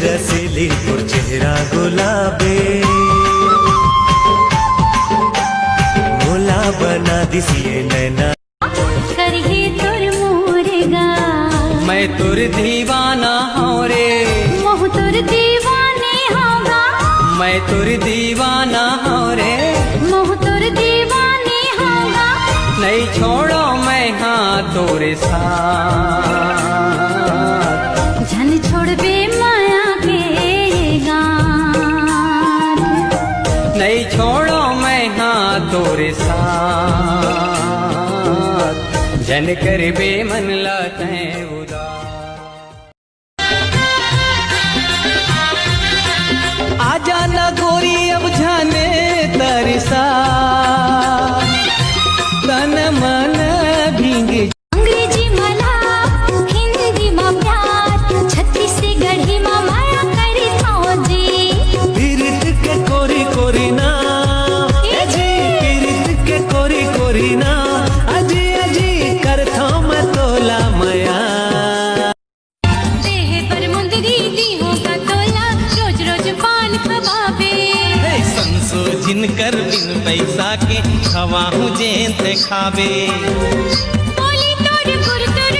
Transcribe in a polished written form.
रसीली तोर चेहरा गुलाबे मोला बना दिसिए नैना करही तोर मोरेगा मैं तुर दीवाना हूँ रे मोह तोर दीवाने होगा मैं तुर दीवाना हूँ रे मोह तोर दीवाने होगा नहीं छोड़ो मैं हाँ तोरे साथ जन छोड़बे माया के गान नहीं छोड़ो मैं हाँ तोरे साथ जन करबे मन लाते उदास आजा ना गोरी अब जाने तरसा तन मन भींग अंग्रेजी मला हिंदी मा प्यार छत्तीसगढ़ी मा माया करी फौजी पीरित के कोरी कोरी ना अजी पीरित के कोरी कोरी ना अजी अजी करथो मैं तोला मया देह पर मुंदरी दी होगा तोला रोज रोज पान खवाबे संसो जिनकर बिन पैसा के खवा हूँ जेंत खावे बोली तोर गुर तोर